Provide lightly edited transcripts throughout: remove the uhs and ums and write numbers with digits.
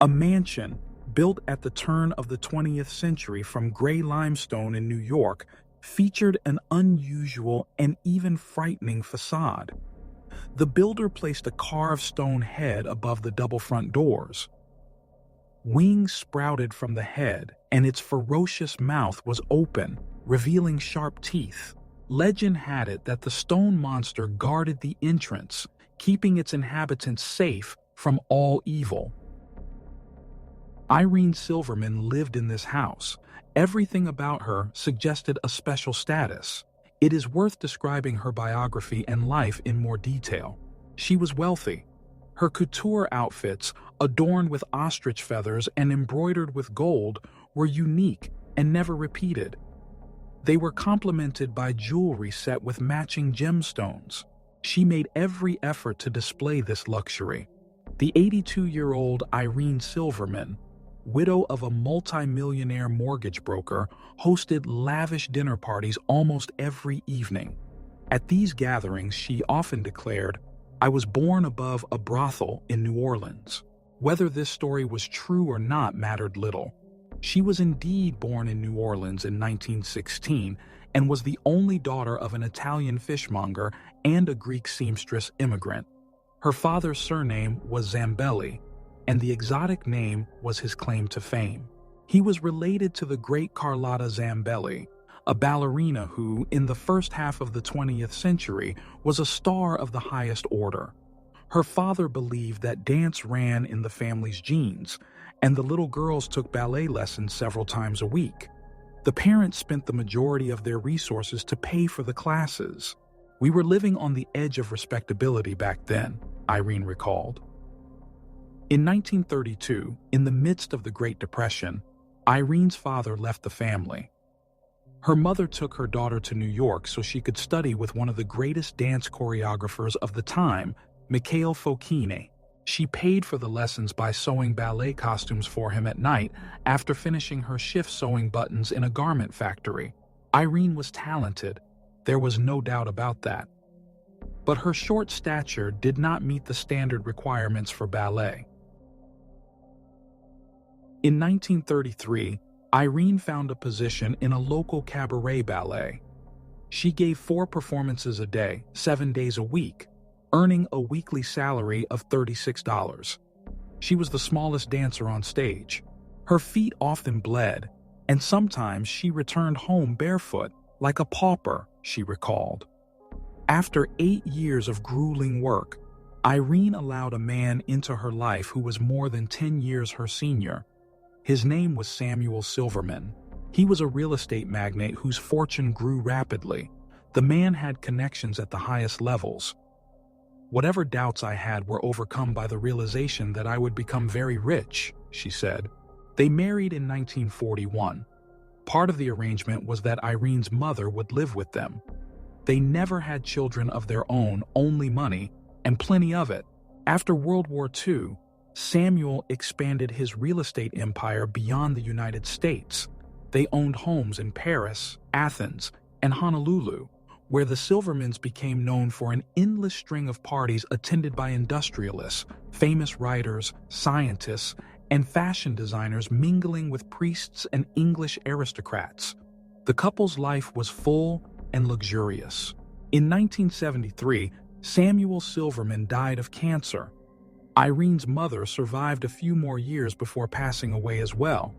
A mansion built at the turn of the 20th century from gray limestone in New York featured an unusual and even frightening facade. The builder placed a carved stone head above the double front doors. Wings sprouted from the head, and its ferocious mouth was open, revealing sharp teeth. Legend had it that the stone monster guarded the entrance, keeping its inhabitants safe from all evil. Irene Silverman lived in this house. Everything about her suggested a special status. It is worth describing her biography and life in more detail. She was wealthy. Her couture outfits, adorned with ostrich feathers and embroidered with gold, were unique and never repeated. They were complemented by jewelry set with matching gemstones. She made every effort to display this luxury. The 82-year-old Irene Silverman, widow of a multi-millionaire mortgage broker, hosted lavish dinner parties almost every evening. At these gatherings, she often declared, "I was born above a brothel in New Orleans." Whether this story was true or not mattered little. She was indeed born in New Orleans in 1916 and was the only daughter of an Italian fishmonger and a Greek seamstress immigrant. Her father's surname was Zambelli, and the exotic name was his claim to fame. He was related to the great Carlotta Zambelli, a ballerina who, in the first half of the 20th century, was a star of the highest order. Her father believed that dance ran in the family's genes, and the little girls took ballet lessons several times a week. The parents spent the majority of their resources to pay for the classes. "We were living on the edge of respectability back then," Irene recalled. In 1932, in the midst of the Great Depression, Irene's father left the family. Her mother took her daughter to New York so she could study with one of the greatest dance choreographers of the time, Mikhail Fokine. She paid for the lessons by sewing ballet costumes for him at night after finishing her shift sewing buttons in a garment factory. Irene was talented, there was no doubt about that. But her short stature did not meet the standard requirements for ballet. In 1933, Irene found a position in a local cabaret ballet. She gave 4 performances a day, 7 days a week, earning a weekly salary of $36. She was the smallest dancer on stage. Her feet often bled, and sometimes she returned home barefoot, like a pauper, she recalled. After 8 years of grueling work, Irene allowed a man into her life who was more than 10 years her senior. His name was Samuel Silverman. He was a real estate magnate whose fortune grew rapidly. The man had connections at the highest levels. "Whatever doubts I had were overcome by the realization that I would become very rich," she said. They married in 1941. Part of the arrangement was that Irene's mother would live with them. They never had children of their own, only money, and plenty of it. After World War II, Samuel expanded his real estate empire beyond the United States. They owned homes in Paris, Athens, and Honolulu, where the Silvermans became known for an endless string of parties attended by industrialists, famous writers, scientists, and fashion designers mingling with priests and English aristocrats. The couple's life was full and luxurious. In 1973, Samuel Silverman died of cancer. Irene's mother survived a few more years before passing away as well.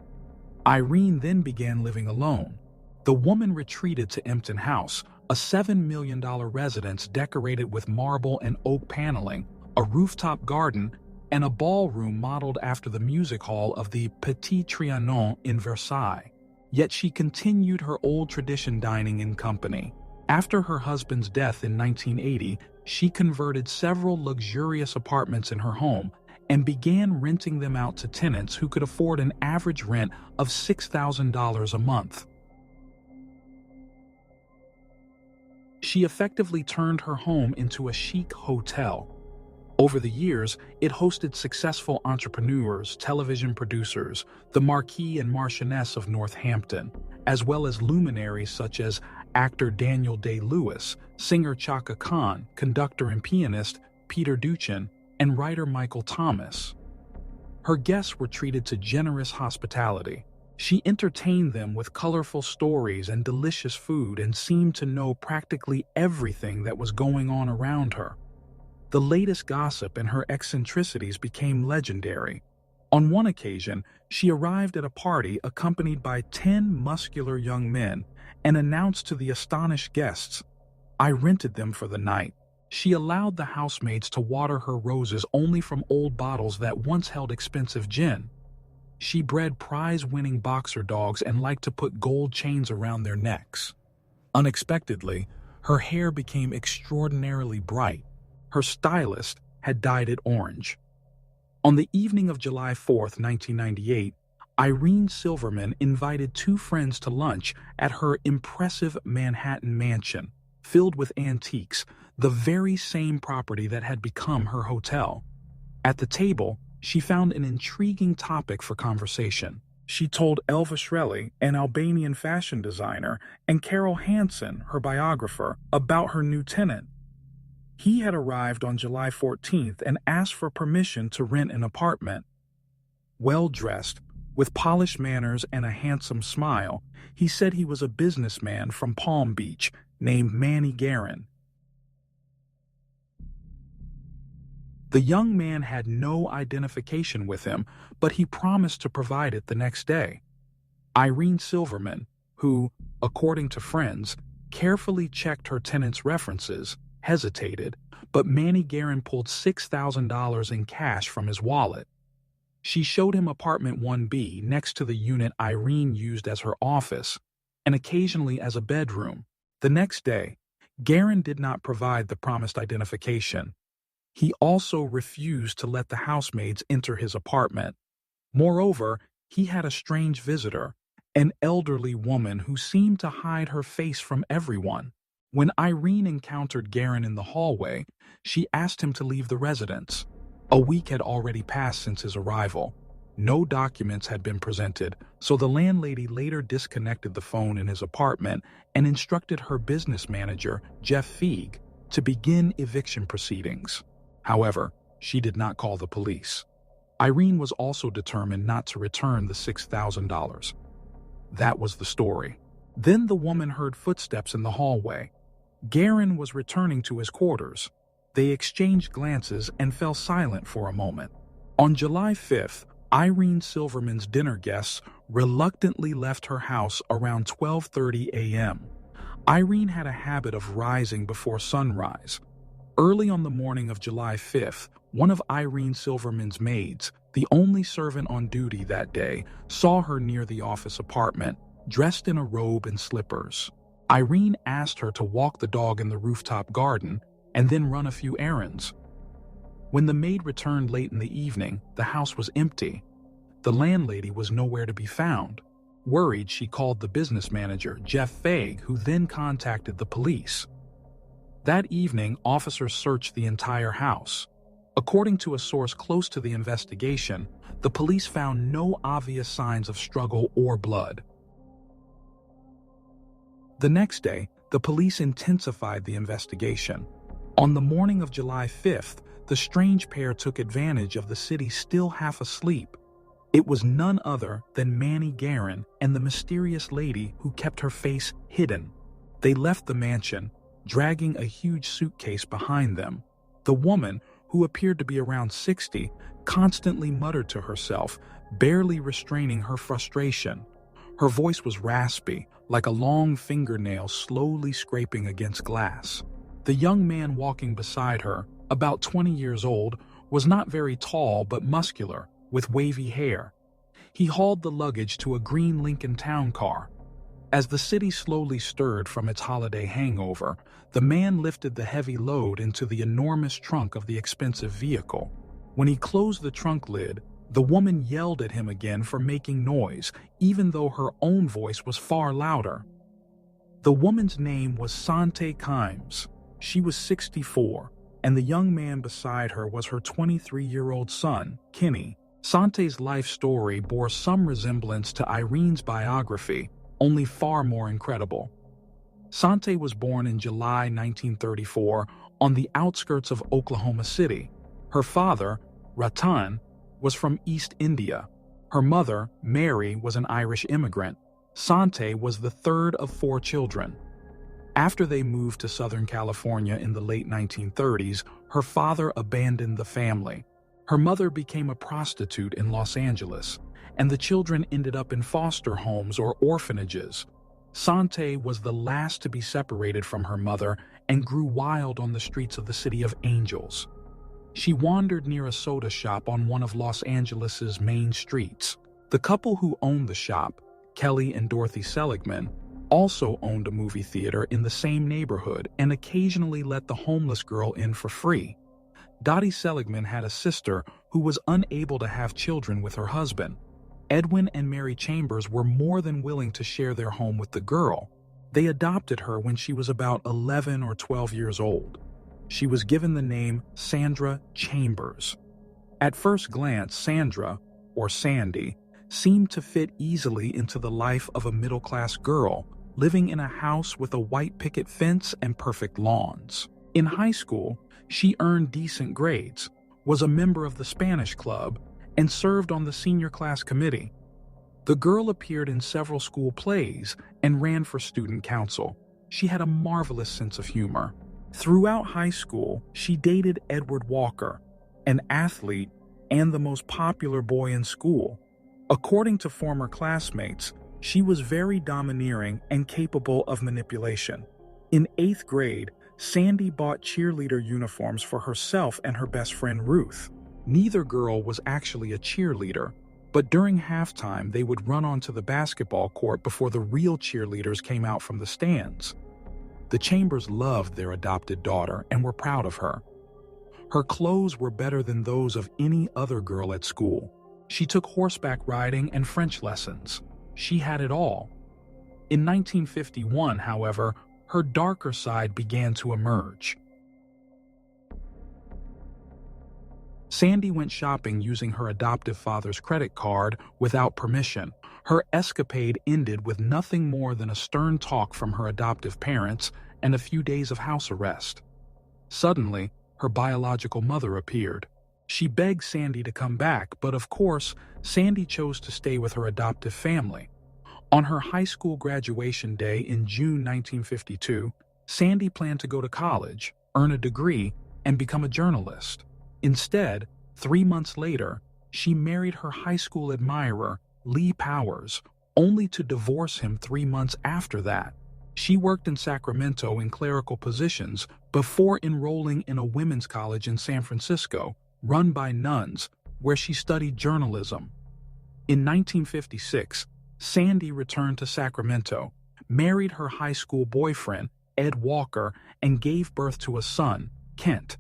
Irene then began living alone. The woman retreated to Empton House, a $7 million residence decorated with marble and oak paneling, a rooftop garden, and a ballroom modeled after the music hall of the Petit Trianon in Versailles. Yet she continued her old tradition dining in company. After her husband's death in 1980, she converted several luxurious apartments in her home and began renting them out to tenants who could afford an average rent of $6,000 a month. She effectively turned her home into a chic hotel. Over the years, it hosted successful entrepreneurs, television producers, the Marquis and Marchioness of Northampton, as well as luminaries such as actor Daniel Day-Lewis, singer Chaka Khan, conductor and pianist Peter Duchin, and writer Michael Thomas. Her guests were treated to generous hospitality. She entertained them with colorful stories and delicious food and seemed to know practically everything that was going on around her. The latest gossip and her eccentricities became legendary. On one occasion, she arrived at a party accompanied by 10 muscular young men and announced to the astonished guests, "I rented them for the night." She allowed the housemaids to water her roses only from old bottles that once held expensive gin. She bred prize-winning boxer dogs and liked to put gold chains around their necks. Unexpectedly, her hair became extraordinarily bright. Her stylist had dyed it orange. On the evening of July 4th, 1998, Irene Silverman invited two friends to lunch at her impressive Manhattan mansion, filled with antiques, the very same property that had become her hotel. At the table, she found an intriguing topic for conversation. She told Elva Shrelly, an Albanian fashion designer, and Carol Hansen, her biographer, about her new tenant. He had arrived on July 14th and asked for permission to rent an apartment. Well-dressed, with polished manners and a handsome smile, he said he was a businessman from Palm Beach named Manny Guerin. The young man had no identification with him, but he promised to provide it the next day. Irene Silverman, who, according to friends, carefully checked her tenant's references, hesitated, but Manny Guerin pulled $6,000 in cash from his wallet. She showed him apartment 1B next to the unit Irene used as her office, and occasionally as a bedroom. The next day, Guerin did not provide the promised identification. He also refused to let the housemaids enter his apartment. Moreover, he had a strange visitor, an elderly woman who seemed to hide her face from everyone. When Irene encountered Guerin in the hallway, she asked him to leave the residence. A week had already passed since his arrival. No documents had been presented, so the landlady later disconnected the phone in his apartment and instructed her business manager, Jeff Feig, to begin eviction proceedings. However, she did not call the police. Irene was also determined not to return the $6,000. That was the story. Then the woman heard footsteps in the hallway. Guerin was returning to his quarters. They exchanged glances and fell silent for a moment. On July 5th, Irene Silverman's dinner guests reluctantly left her house around 12:30 a.m. Irene had a habit of rising before sunrise. Early on the morning of July 5th, one of Irene Silverman's maids, the only servant on duty that day, saw her near the office apartment, dressed in a robe and slippers. Irene asked her to walk the dog in the rooftop garden and then run a few errands. When the maid returned late in the evening, the house was empty. The landlady was nowhere to be found. Worried, she called the business manager, Jeff Feig, who then contacted the police. That evening, officers searched the entire house. According to a source close to the investigation, the police found no obvious signs of struggle or blood. The next day, the police intensified the investigation. On the morning of July 5th, the strange pair took advantage of the city still half asleep. It was none other than Manny Guerin and the mysterious lady who kept her face hidden. They left the mansion, dragging a huge suitcase behind them. The woman, who appeared to be around 60, constantly muttered to herself, barely restraining her frustration. Her voice was raspy, like a long fingernail slowly scraping against glass. The young man walking beside her, about 20 years old, was not very tall but muscular, with wavy hair. He hauled the luggage to a green Lincoln Town car. As the city slowly stirred from its holiday hangover, the man lifted the heavy load into the enormous trunk of the expensive vehicle. When he closed the trunk lid, the woman yelled at him again for making noise, even though her own voice was far louder. The woman's name was Sante Kimes. She was 64, and the young man beside her was her 23-year-old son, Kenny. Sante's life story bore some resemblance to Irene's biography, only far more incredible. Sante was born in July 1934 on the outskirts of Oklahoma City. Her father, Ratan, was from East India. Her mother, Mary, was an Irish immigrant. Sante was the third of 4 children. After they moved to Southern California in the late 1930s, her father abandoned the family. Her mother became a prostitute in Los Angeles, and the children ended up in foster homes or orphanages. Sante was the last to be separated from her mother and grew wild on the streets of the City of Angels. She wandered near a soda shop on one of Los Angeles's main streets. The couple who owned the shop, Kelly and Dorothy Seligman, also owned a movie theater in the same neighborhood and occasionally let the homeless girl in for free. Dottie Seligman had a sister who was unable to have children with her husband. Edwin and Mary Chambers were more than willing to share their home with the girl. They adopted her when she was about 11 or 12 years old. She was given the name Sandra Chambers. At first glance, Sandra, or Sandy, seemed to fit easily into the life of a middle-class girl living in a house with a white picket fence and perfect lawns. In high school, she earned decent grades, was a member of the Spanish club, and served on the senior class committee. The girl appeared in several school plays and ran for student council. She had a marvelous sense of humor. Throughout high school, she dated Edward Walker, an athlete and the most popular boy in school. According to former classmates, she was very domineering and capable of manipulation. In 8th grade, Sandy bought cheerleader uniforms for herself and her best friend Ruth. Neither girl was actually a cheerleader, but during halftime they would run onto the basketball court before the real cheerleaders came out from the stands. The Chambers loved their adopted daughter and were proud of her. Her clothes were better than those of any other girl at school. She took horseback riding and French lessons. She had it all. In 1951, however, her darker side began to emerge. Sandy went shopping using her adoptive father's credit card without permission. Her escapade ended with nothing more than a stern talk from her adoptive parents and a few days of house arrest. Suddenly, her biological mother appeared. She begged Sandy to come back, but of course, Sandy chose to stay with her adoptive family. On her high school graduation day in June 1952, Sandy planned to go to college, earn a degree, and become a journalist. Instead, 3 months later, she married her high school admirer, Lee Powers, only to divorce him 3 months after that. She worked in Sacramento in clerical positions before enrolling in a women's college in San Francisco, run by nuns, where she studied journalism. In 1956, Sandy returned to Sacramento, married her high school boyfriend, Ed Walker, and gave birth to a son, Kent.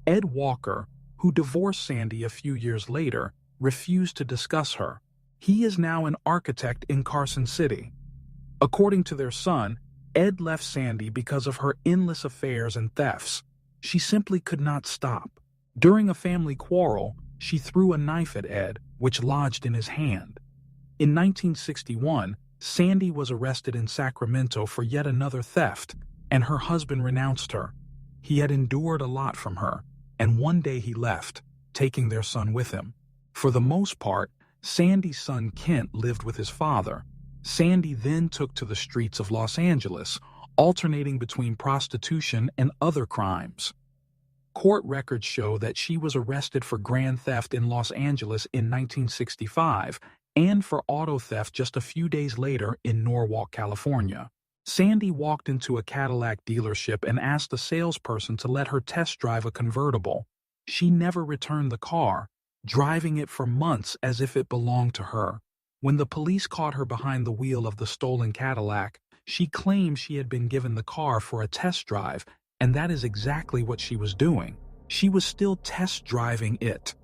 Ed Walker, who divorced Sandy a few years later, refused to discuss her. He is now an architect in Carson City. According to their son, Ed left Sandy because of her endless affairs and thefts. She simply could not stop. During a family quarrel, she threw a knife at Ed, which lodged in his hand. In 1961, Sandy was arrested in Sacramento for yet another theft, and her husband renounced her. He had endured a lot from her, and one day he left, taking their son with him. For the most part, Sandy's son Kent lived with his father. Sandy then took to the streets of Los Angeles, alternating between prostitution and other crimes. Court records show that she was arrested for grand theft in Los Angeles in 1965 and for auto theft just a few days later in Norwalk, California. Sandy walked into a Cadillac dealership and asked the salesperson to let her test drive a convertible. She never returned the car, driving it for months as if it belonged to her. When the police caught her behind the wheel of the stolen Cadillac, she claimed she had been given the car for a test drive, and that is exactly what she was doing. She was still test driving it.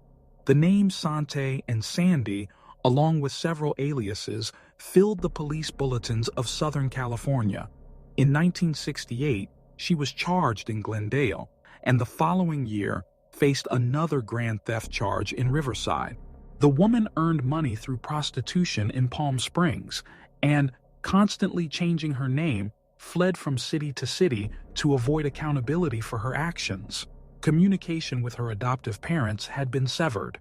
The names Sante and Sandy, along with several aliases, filled the police bulletins of Southern California. In 1968, she was charged in Glendale, and the following year faced another grand theft charge in Riverside. The woman earned money through prostitution in Palm Springs and, constantly changing her name, fled from city to city to avoid accountability for her actions. Communication with her adoptive parents had been severed.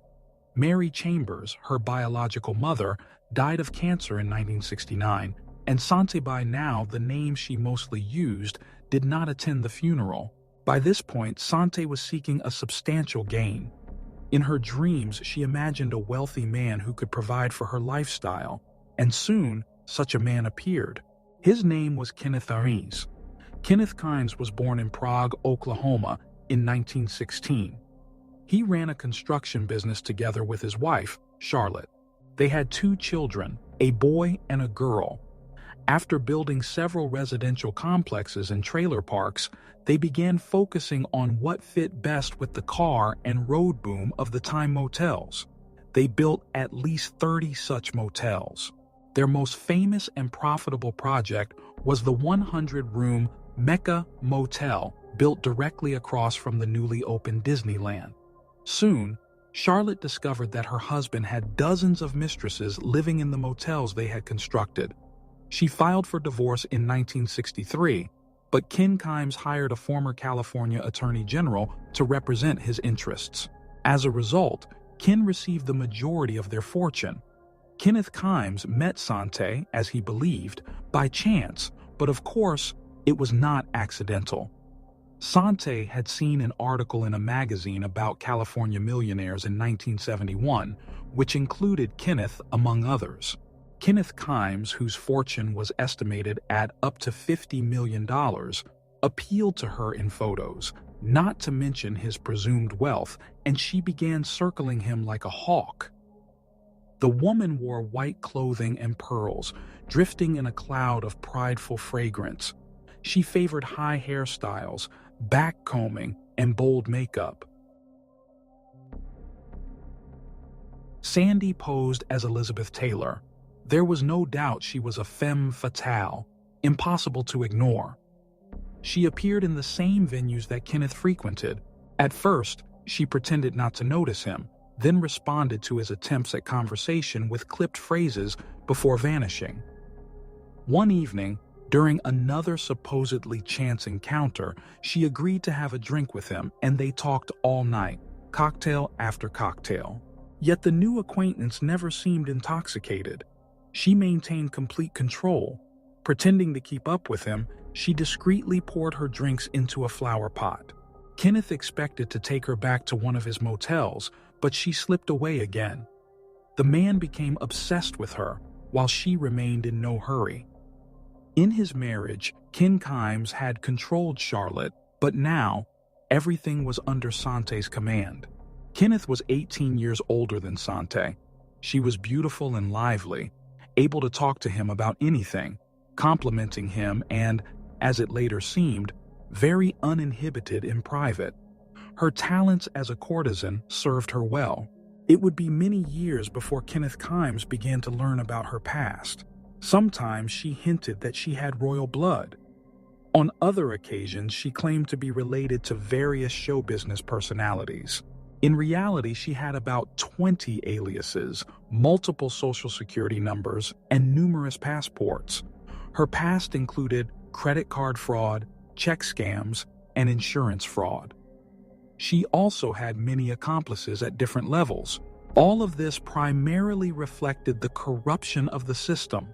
Mary Chambers, her biological mother, died of cancer in 1969, and Sante, by now the name she mostly used, did not attend the funeral. By this point, Sante was seeking a substantial gain. In her dreams, she imagined a wealthy man who could provide for her lifestyle, and soon, such a man appeared. His name was Kenneth Kimes. Kenneth Kimes was born in Prague, Oklahoma, in 1916. He ran a construction business together with his wife, Charlotte. They had 2 children, a boy and a girl. After building several residential complexes and trailer parks, they began focusing on what fit best with the car and road boom of the time motels. They built at least 30 such motels. Their most famous and profitable project was the 100-room Mecca Motel, built directly across from the newly opened Disneyland. Soon, Charlotte discovered that her husband had dozens of mistresses living in the motels they had constructed. She filed for divorce in 1963, but Ken Kimes hired a former California Attorney General to represent his interests. As a result, Ken received the majority of their fortune. Kenneth Kimes met Sante, as he believed, by chance, but of course, it was not accidental. Sante had seen an article in a magazine about California millionaires in 1971, which included Kenneth among others. Kenneth Kimes, whose fortune was estimated at up to $50 million, appealed to her in photos, not to mention his presumed wealth, and she began circling him like a hawk. The woman wore white clothing and pearls, drifting in a cloud of prideful fragrance. She favored high hairstyles, back combing, and bold makeup. Sandy posed as Elizabeth Taylor. There was no doubt she was a femme fatale, impossible to ignore. She appeared in the same venues that Kenneth frequented. At first, she pretended not to notice him, then responded to his attempts at conversation with clipped phrases before vanishing. One evening, during another supposedly chance encounter, she agreed to have a drink with him, and they talked all night, cocktail after cocktail. Yet the new acquaintance never seemed intoxicated. She maintained complete control. Pretending to keep up with him, she discreetly poured her drinks into a flower pot. Kenneth expected to take her back to one of his motels, but she slipped away again. The man became obsessed with her, while she remained in no hurry. In his marriage, Ken Kimes had controlled Charlotte, but now, everything was under Sante's command. Kenneth was 18 years older than Sante. She was beautiful and lively, able to talk to him about anything, complimenting him and, as it later seemed, very uninhibited in private. Her talents as a courtesan served her well. It would be many years before Kenneth Kimes began to learn about her past. Sometimes she hinted that she had royal blood. On other occasions, she claimed to be related to various show business personalities. In reality, she had about 20 aliases, multiple social security numbers, and numerous passports. Her past included credit card fraud, check scams, and insurance fraud. She also had many accomplices at different levels. All of this primarily reflected the corruption of the system.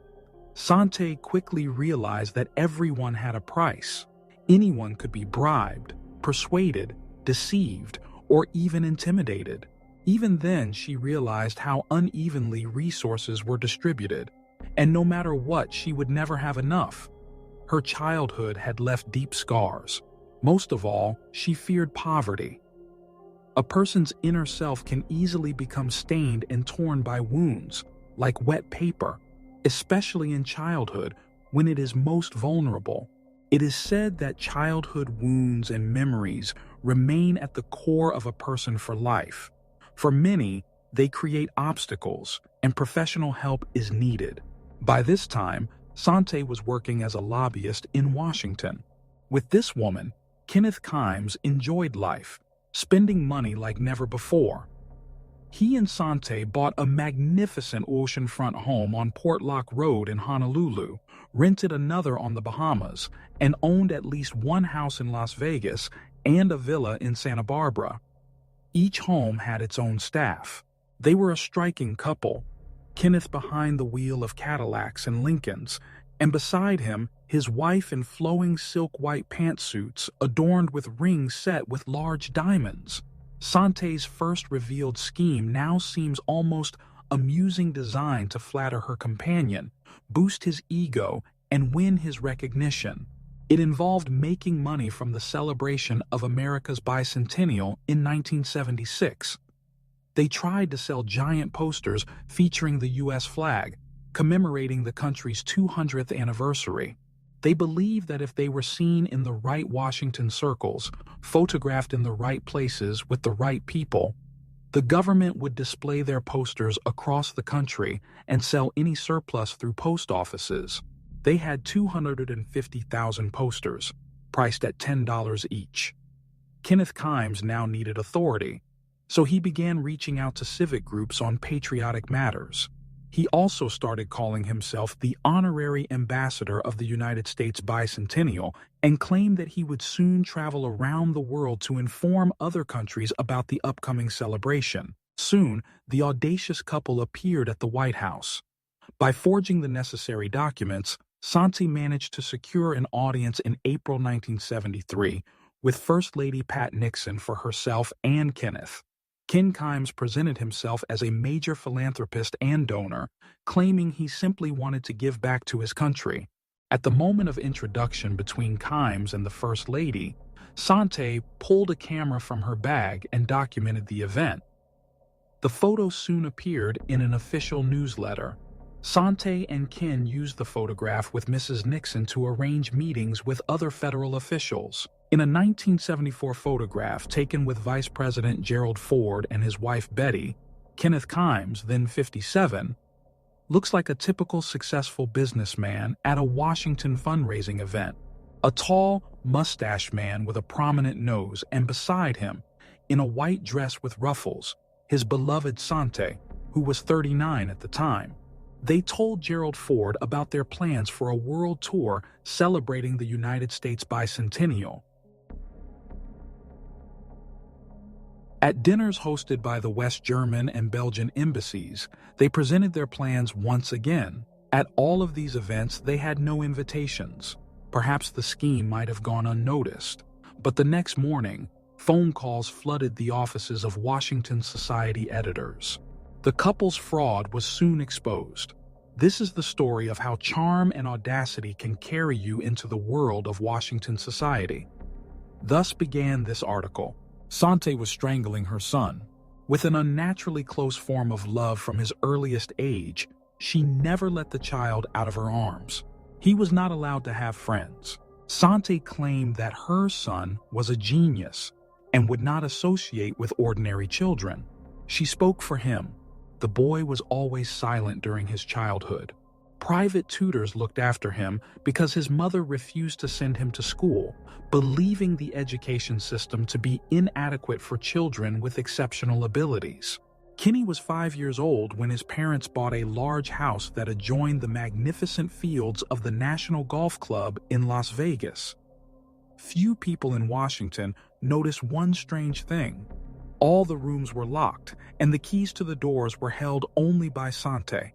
Sante quickly realized that everyone had a price. Anyone could be bribed, persuaded, deceived, or even intimidated. Even then, she realized how unevenly resources were distributed, and no matter what, she would never have enough. Her childhood had left deep scars. Most of all, she feared poverty. A person's inner self can easily become stained and torn by wounds, like wet paper, especially in childhood when it is most vulnerable. It is said that childhood wounds and memories remain at the core of a person for life. For many, they create obstacles, and professional help is needed. By this time, Sante was working as a lobbyist in Washington. With this woman, Kenneth Kimes enjoyed life, spending money like never before. He and Sante bought a magnificent oceanfront home on Portlock Road in Honolulu, rented another on the Bahamas, and owned at least one house in Las Vegas and a villa in Santa Barbara. Each home had its own staff. They were a striking couple, Kenneth behind the wheel of Cadillacs and Lincolns, and beside him, his wife in flowing silk white pantsuits adorned with rings set with large diamonds. Sante's first revealed scheme now seems almost amusing, designed to flatter her companion, boost his ego, and win his recognition. It involved making money from the celebration of America's bicentennial in 1976. They tried to sell giant posters featuring the U.S. flag, commemorating the country's 200th anniversary. They believed that if they were seen in the right Washington circles, photographed in the right places with the right people, the government would display their posters across the country and sell any surplus through post offices. They had 250,000 posters, priced at $10 each. Kenneth Kimes now needed authority, so he began reaching out to civic groups on patriotic matters. He also started calling himself the honorary ambassador of the United States bicentennial and claimed that he would soon travel around the world to inform other countries about the upcoming celebration. Soon, the audacious couple appeared at the White House. By forging the necessary documents, Sante managed to secure an audience in April 1973 with First Lady Pat Nixon for herself and Kenneth. Ken Kimes presented himself as a major philanthropist and donor, claiming he simply wanted to give back to his country. At the moment of introduction between Kimes and the First Lady, Sante pulled a camera from her bag and documented the event. The photo soon appeared in an official newsletter. Sante and Ken used the photograph with Mrs. Nixon to arrange meetings with other federal officials. In a 1974 photograph taken with Vice President Gerald Ford and his wife Betty, Kenneth Kimes, then 57, looks like a typical successful businessman at a Washington fundraising event. A tall, mustached man with a prominent nose, and beside him, in a white dress with ruffles, his beloved Sante, who was 39 at the time. They told Gerald Ford about their plans for a world tour celebrating the United States bicentennial. At dinners hosted by the West German and Belgian embassies, they presented their plans once again. At all of these events, they had no invitations. Perhaps the scheme might have gone unnoticed. But the next morning, phone calls flooded the offices of Washington Society editors. The couple's fraud was soon exposed. This is the story of how charm and audacity can carry you into the world of Washington society. Thus began this article. Sante was strangling her son. With an unnaturally close form of love from his earliest age, she never let the child out of her arms. He was not allowed to have friends. Sante claimed that her son was a genius and would not associate with ordinary children. She spoke for him. The boy was always silent during his childhood. Private tutors looked after him because his mother refused to send him to school, believing the education system to be inadequate for children with exceptional abilities. Kenny was 5 years old when his parents bought a large house that adjoined the magnificent fields of the National Golf Club in Las Vegas. Few people in Washington noticed one strange thing. All the rooms were locked, and the keys to the doors were held only by Sante.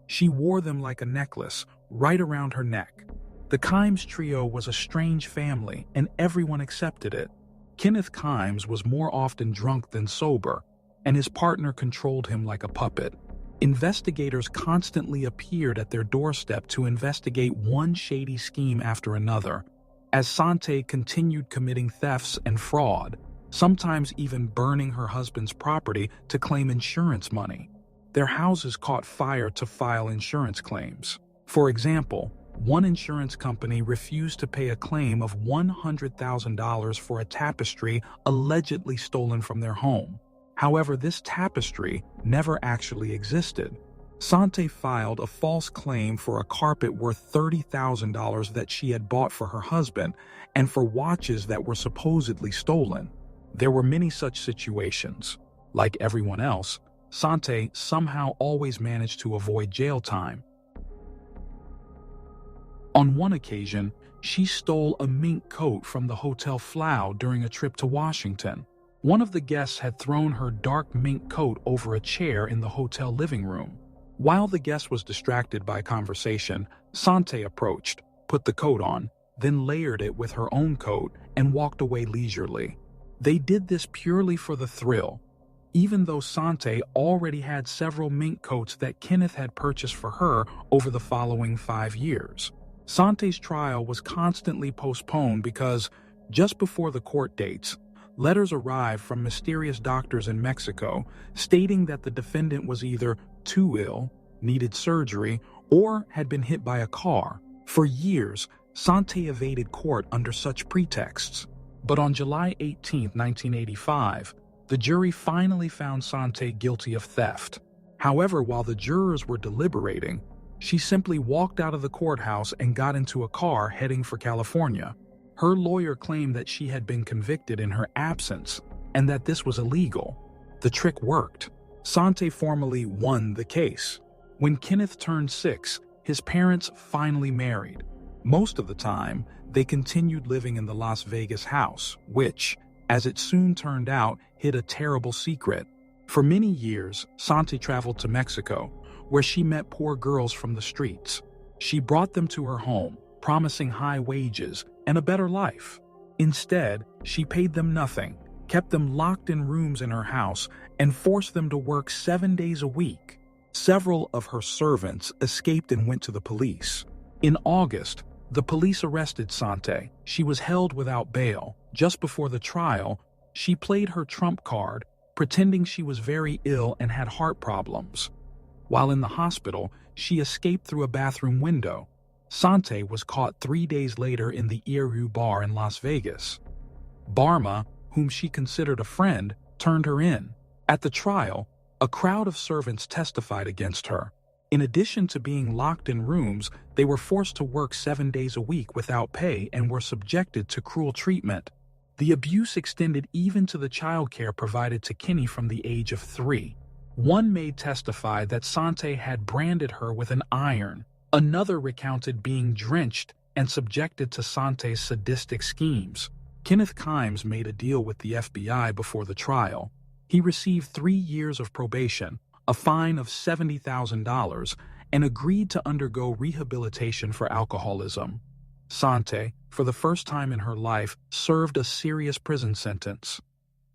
She wore them like a necklace, right around her neck. The Kimes trio was a strange family, and everyone accepted it. Kenneth Kimes was more often drunk than sober, and his partner controlled him like a puppet. Investigators constantly appeared at their doorstep to investigate one shady scheme after another, as Sante continued committing thefts and fraud, sometimes even burning her husband's property to claim insurance money. Their houses caught fire to file insurance claims. For example, one insurance company refused to pay a claim of $100,000 for a tapestry allegedly stolen from their home. However, this tapestry never actually existed. Sante filed a false claim for a carpet worth $30,000 that she had bought for her husband and for watches that were supposedly stolen. There were many such situations. Like everyone else, Sante somehow always managed to avoid jail time. On one occasion, she stole a mink coat from the Hotel Flau during a trip to Washington. One of the guests had thrown her dark mink coat over a chair in the hotel living room. While the guest was distracted by conversation, Sante approached, put the coat on, then layered it with her own coat and walked away leisurely. They did this purely for the thrill, even though Sante already had several mink coats that Kenneth had purchased for her over the following 5 years. Sante's trial was constantly postponed because, just before the court dates, letters arrived from mysterious doctors in Mexico stating that the defendant was either too ill, needed surgery, or had been hit by a car. For years, Sante evaded court under such pretexts. But on July 18, 1985, the jury finally found Sante guilty of theft. However, while the jurors were deliberating, she simply walked out of the courthouse and got into a car heading for California. Her lawyer claimed that she had been convicted in her absence and that this was illegal. The trick worked. Sante formally won the case. When Kenneth turned 6, his parents finally married. Most of the time, they continued living in the Las Vegas house, which, as it soon turned out, hid a terrible secret. For many years, Sante traveled to Mexico, where she met poor girls from the streets. She brought them to her home, promising high wages and a better life. Instead, she paid them nothing, kept them locked in rooms in her house, and forced them to work 7 days a week. Several of her servants escaped and went to the police. In August, the police arrested Sante. She was held without bail. Just before the trial, she played her trump card, pretending she was very ill and had heart problems. While in the hospital, she escaped through a bathroom window. Sante was caught 3 days later in the Eru bar in Las Vegas. Barma, whom she considered a friend, turned her in. At the trial, a crowd of servants testified against her. In addition to being locked in rooms, they were forced to work 7 days a week without pay and were subjected to cruel treatment. The abuse extended even to the childcare provided to Kenny from the age of 3. One maid testified that Sante had branded her with an iron. Another recounted being drenched and subjected to Sante's sadistic schemes. Kenneth Kimes made a deal with the FBI before the trial. He received 3 years of probation, a fine of $70,000, and agreed to undergo rehabilitation for alcoholism. Sante, for the first time in her life, served a serious prison sentence.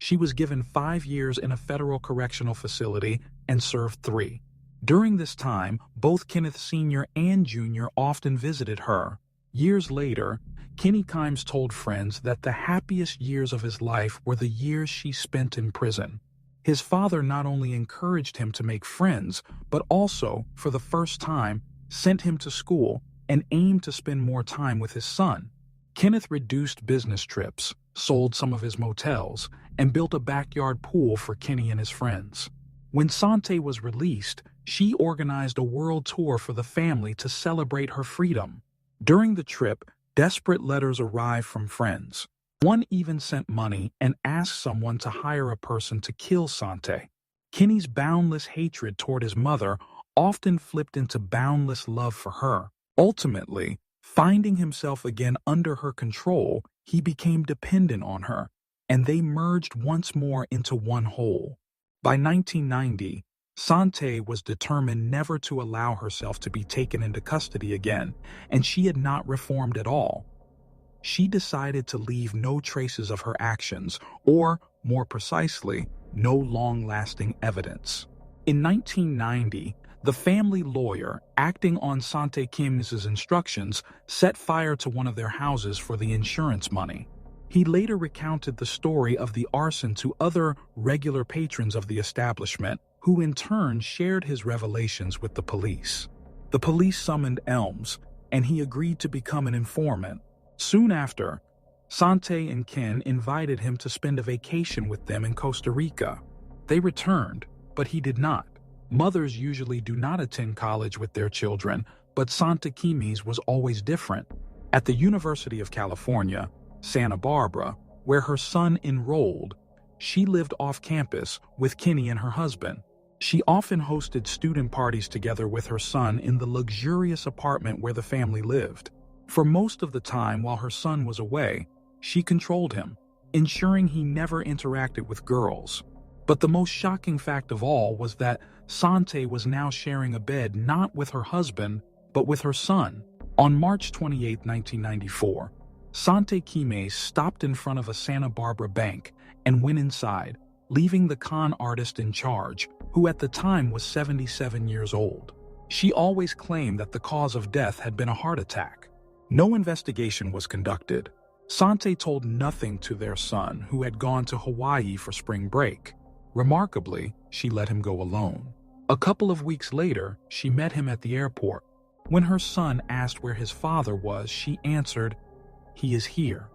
She was given 5 years in a federal correctional facility and served 3. During this time, both Kenneth Sr. and Jr. often visited her. Years later, Kenny Kimes told friends that the happiest years of his life were the years she spent in prison. His father not only encouraged him to make friends, but also, for the first time, sent him to school and aimed to spend more time with his son. Kenneth reduced business trips, sold some of his motels, and built a backyard pool for Kenny and his friends. When Sante was released, she organized a world tour for the family to celebrate her freedom. During the trip, desperate letters arrived from friends. One even sent money and asked someone to hire a person to kill Sante. Kenny's boundless hatred toward his mother often flipped into boundless love for her. Ultimately, finding himself again under her control, he became dependent on her, and they merged once more into one whole. By 1990, Sante was determined never to allow herself to be taken into custody again, and she had not reformed at all. She decided to leave no traces of her actions, or, more precisely, no long-lasting evidence. In 1990, the family lawyer, acting on Sante Kimes' instructions, set fire to one of their houses for the insurance money. He later recounted the story of the arson to other regular patrons of the establishment, who in turn shared his revelations with the police. The police summoned Elms, and he agreed to become an informant. Soon after, Sante and Ken invited him to spend a vacation with them in Costa Rica. They returned, but he did not. Mothers usually do not attend college with their children, but Sante Kimes was always different. At the University of California, Santa Barbara, where her son enrolled, she lived off campus with Kenny and her husband. She often hosted student parties together with her son in the luxurious apartment where the family lived. For most of the time while her son was away, she controlled him. ensuring he never interacted with girls. But the most shocking fact of all was that Sante was now sharing a bed not with her husband, but with her son. On March 28, 1994, Sante Kimes stopped in front of a Santa Barbara bank and went inside, leaving the con artist in charge, who at the time was 77 years old. She always claimed that the cause of death had been a heart attack. No investigation was conducted. Sante told nothing to their son, who had gone to Hawaii for spring break. Remarkably, she let him go alone. A couple of weeks later, she met him at the airport. When her son asked where his father was, she answered, "He is here."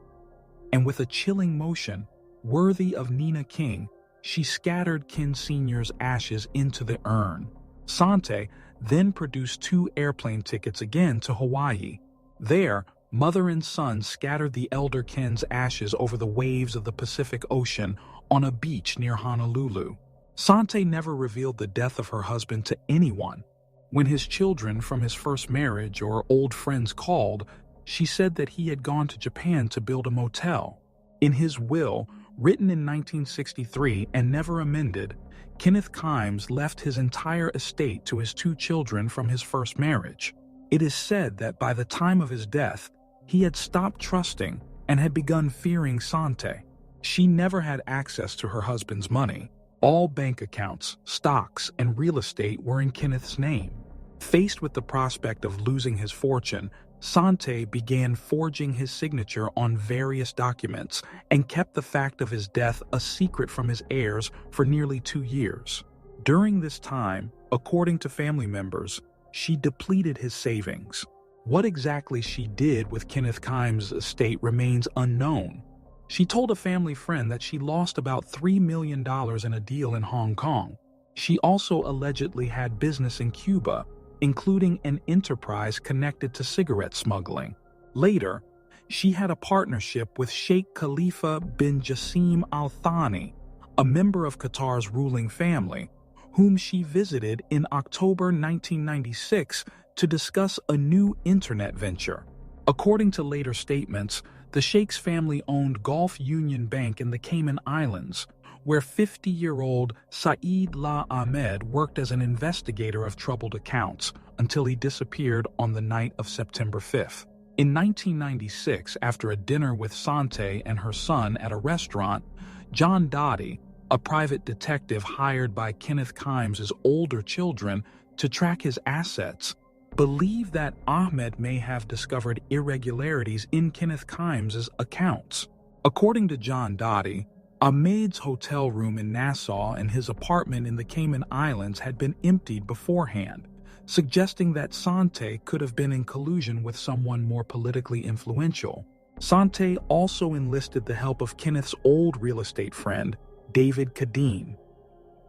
And with a chilling motion, worthy of Nina King, she scattered Ken Sr.'s ashes into the urn. Sante then produced 2 airplane tickets again to Hawaii. There, mother and son scattered the elder Ken's ashes over the waves of the Pacific Ocean on a beach near Honolulu. Sante never revealed the death of her husband to anyone. When his children from his first marriage or old friends called, she said that he had gone to Japan to build a motel. In his will, written in 1963 and never amended, Kenneth Kimes left his entire estate to his 2 children from his first marriage. It is said that by the time of his death, he had stopped trusting and had begun fearing Sante. She never had access to her husband's money. All bank accounts, stocks, and real estate were in Kenneth's name. Faced with the prospect of losing his fortune, Sante began forging his signature on various documents and kept the fact of his death a secret from his heirs for nearly 2 years. During this time, according to family members, she depleted his savings. What exactly she did with Kenneth Kimes' estate remains unknown. She told a family friend that she lost about $3 million in a deal in Hong Kong. She also allegedly had business in Cuba, including an enterprise connected to cigarette smuggling. Later, she had a partnership with Sheikh Khalifa bin Jassim Al Thani, a member of Qatar's ruling family, whom she visited in October 1996 to discuss a new internet venture. According to later statements, the Sheikh's family owned Gulf Union Bank in the Cayman Islands, where 50-year-old Saeed La Ahmed worked as an investigator of troubled accounts until he disappeared on the night of September 5th. In 1996, after a dinner with Sante and her son at a restaurant, John Dottie, a private detective hired by Kenneth Kimes' older children to track his assets, believed that Ahmed may have discovered irregularities in Kenneth Kimes' accounts. According to John Dottie, Ahmed's hotel room in Nassau and his apartment in the Cayman Islands had been emptied beforehand, suggesting that Sante could have been in collusion with someone more politically influential. Sante also enlisted the help of Kenneth's old real estate friend, David Cadine.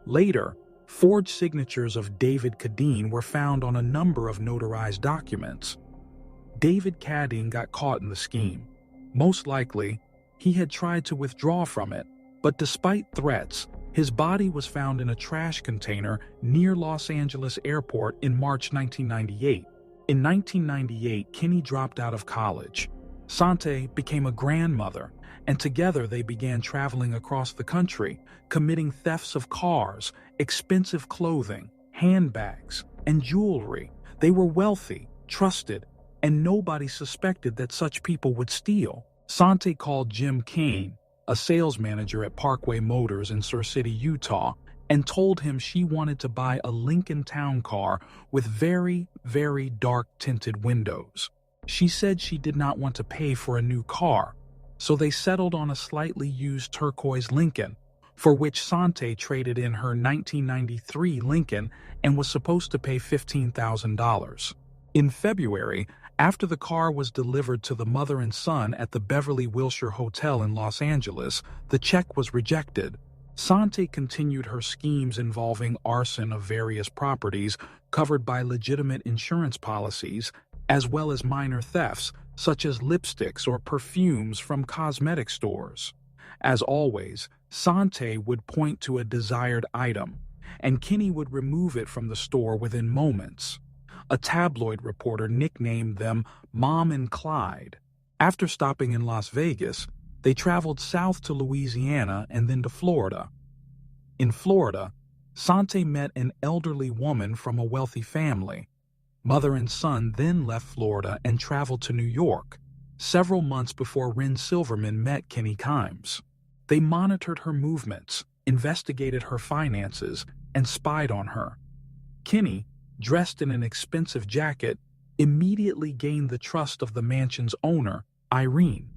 Later, forged signatures of David Cadine were found on a number of notarized documents. David Cadine got caught in the scheme. Most likely, he had tried to withdraw from it, but despite threats, his body was found in a trash container near Los Angeles Airport in March 1998. In 1998, Kenny dropped out of college. Sante became a grandmother, and together they began traveling across the country, committing thefts of cars, expensive clothing, handbags, and jewelry. They were wealthy, trusted, and nobody suspected that such people would steal. Sante called Jim Kane, a sales manager at Parkway Motors in Sur City, Utah, and told him she wanted to buy a Lincoln Town car with very, very dark tinted windows. She said she did not want to pay for a new car, so they settled on a slightly used turquoise Lincoln, for which Sante traded in her 1993 Lincoln and was supposed to pay $15,000. In February, after the car was delivered to the mother and son at the Beverly Wilshire Hotel in Los Angeles, the check was rejected. Sante continued her schemes involving arson of various properties covered by legitimate insurance policies, as well as minor thefts, such as lipsticks or perfumes from cosmetic stores. As always, Sante would point to a desired item, and Kenny would remove it from the store within moments. A tabloid reporter nicknamed them Mom and Clyde. After stopping in Las Vegas, They traveled south to Louisiana and then to Florida. In Florida, Sante met an elderly woman from a wealthy family. Mother and son then left Florida and traveled to New York, several months before Ren Silverman met Kenny Kimes. They monitored her movements, investigated her finances, and spied on her. Kenny, dressed in an expensive jacket, immediately gained the trust of the mansion's owner, Irene.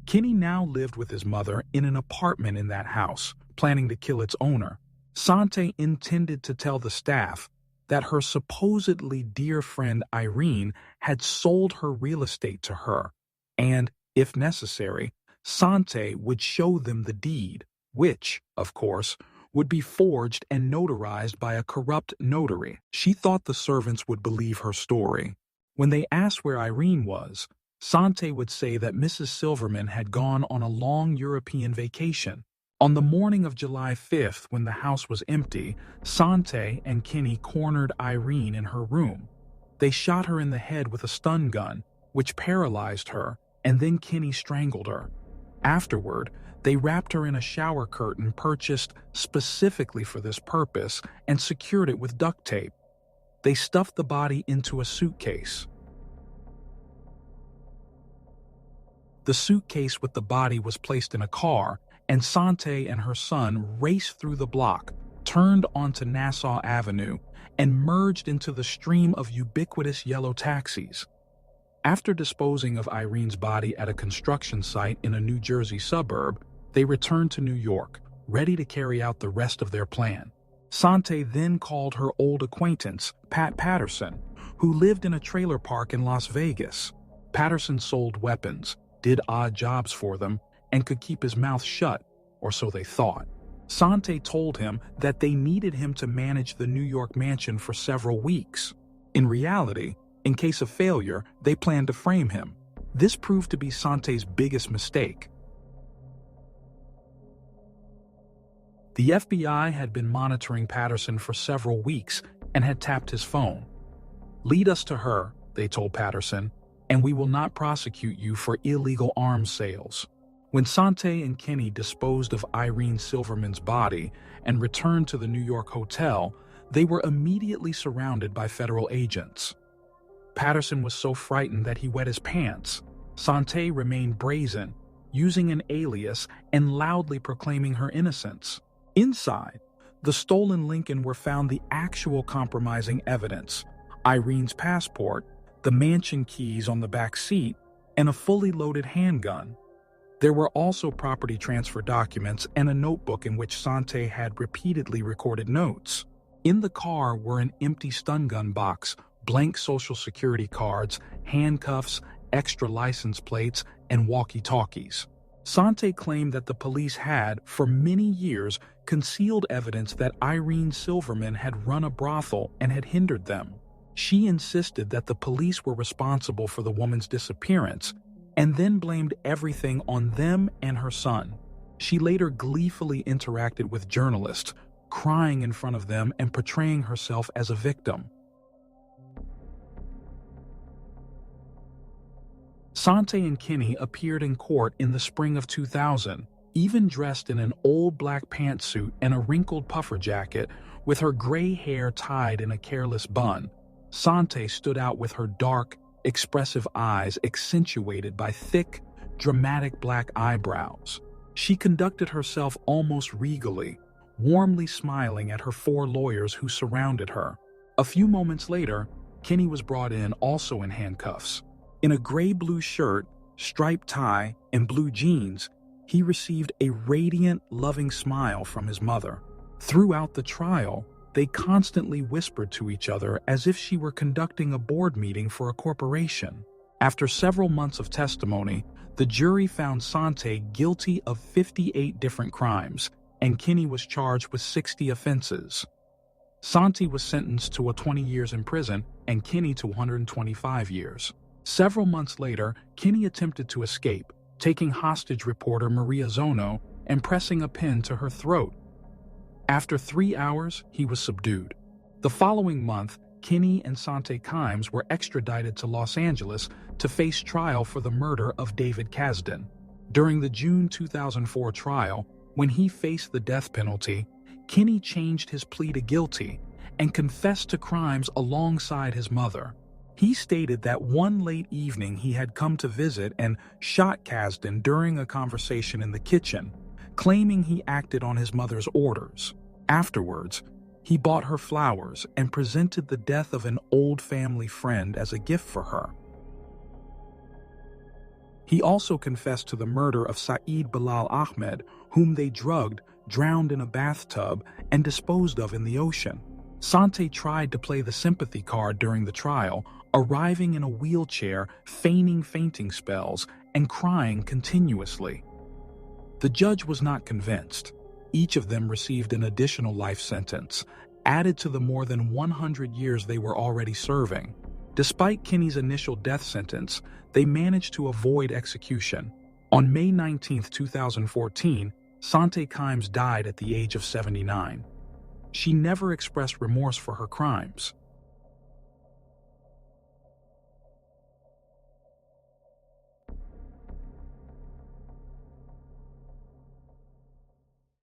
Kenny now lived with his mother in an apartment in that house, planning to kill its owner. Sante intended to tell the staff that her supposedly dear friend Irene had sold her real estate to her, and, if necessary, Sante would show them the deed, which, of course, would be forged and notarized by a corrupt notary. She thought the servants would believe her story. When they asked where Irene was, Sante would say that Mrs. Silverman had gone on a long European vacation. On the morning of July 5th, when the house was empty, Sante and Kenny cornered Irene in her room. They shot her in the head with a stun gun, which paralyzed her, and then Kenny strangled her. Afterward, they wrapped her in a shower curtain purchased specifically for this purpose and secured it with duct tape. They stuffed the body into a suitcase. The suitcase with the body was placed in a car, and Sante and her son raced through the block, turned onto Nassau Avenue, and merged into the stream of ubiquitous yellow taxis. After disposing of Irene's body at a construction site in a New Jersey suburb, they returned to New York, ready to carry out the rest of their plan. Sante then called her old acquaintance, Pat Patterson, who lived in a trailer park in Las Vegas. Patterson sold weapons, did odd jobs for them, and could keep his mouth shut, or so they thought. Sante told him that they needed him to manage the New York mansion for several weeks. In reality, in case of failure, they planned to frame him. This proved to be Sante's biggest mistake. The FBI had been monitoring Patterson for several weeks and had tapped his phone. "Lead us to her," they told Patterson, "and we will not prosecute you for illegal arms sales." When Sante and Kenny disposed of Irene Silverman's body and returned to the New York hotel, they were immediately surrounded by federal agents. Patterson was so frightened that he wet his pants. Sante remained brazen, using an alias and loudly proclaiming her innocence. Inside, the stolen Lincoln were found the actual compromising evidence: Irene's passport, the mansion keys on the back seat, and a fully loaded handgun. There were also property transfer documents and a notebook in which Sante had repeatedly recorded notes. In the car were an empty stun gun box, blank social security cards, handcuffs, extra license plates, and walkie-talkies. Sante claimed that the police had, for many years, concealed evidence that Irene Silverman had run a brothel and had hindered them. She insisted that the police were responsible for the woman's disappearance, and then blamed everything on them and her son. She later gleefully interacted with journalists, crying in front of them and portraying herself as a victim. Sante and Kenny appeared in court in the spring of 2000, even dressed in an old black pantsuit and a wrinkled puffer jacket, with her gray hair tied in a careless bun. Sante stood out with her dark, expressive eyes accentuated by thick, dramatic black eyebrows. She conducted herself almost regally, warmly smiling at her four lawyers who surrounded her. A few moments later, Kenny was brought in, also in handcuffs. In a gray-blue shirt, striped tie, and blue jeans, he received a radiant, loving smile from his mother. Throughout the trial, they constantly whispered to each other as if she were conducting a board meeting for a corporation. After several months of testimony, the jury found Sante guilty of 58 different crimes, and Kenny was charged with 60 offenses. Sante was sentenced to 20 years in prison and Kenny to 125 years. Several months later, Kenny attempted to escape, taking hostage reporter Maria Zono and pressing a pin to her throat. After 3 hours, he was subdued. The following month, Kenny and Sante Kimes were extradited to Los Angeles to face trial for the murder of David Kasdan. During the June 2004 trial, when he faced the death penalty, Kenny changed his plea to guilty and confessed to crimes alongside his mother. He stated that one late evening he had come to visit and shot Kasdan during a conversation in the kitchen, claiming he acted on his mother's orders. Afterwards, he bought her flowers and presented the death of an old family friend as a gift for her. He also confessed to the murder of Saeed Bilal Ahmed, whom they drugged, drowned in a bathtub, and disposed of in the ocean. Sante tried to play the sympathy card during the trial, arriving in a wheelchair, feigning fainting spells, and crying continuously. The judge was not convinced. Each of them received an additional life sentence, added to the more than 100 years they were already serving. Despite Kenny's initial death sentence, they managed to avoid execution. On May 19, 2014, Sante Kimes died at the age of 79. She never expressed remorse for her crimes.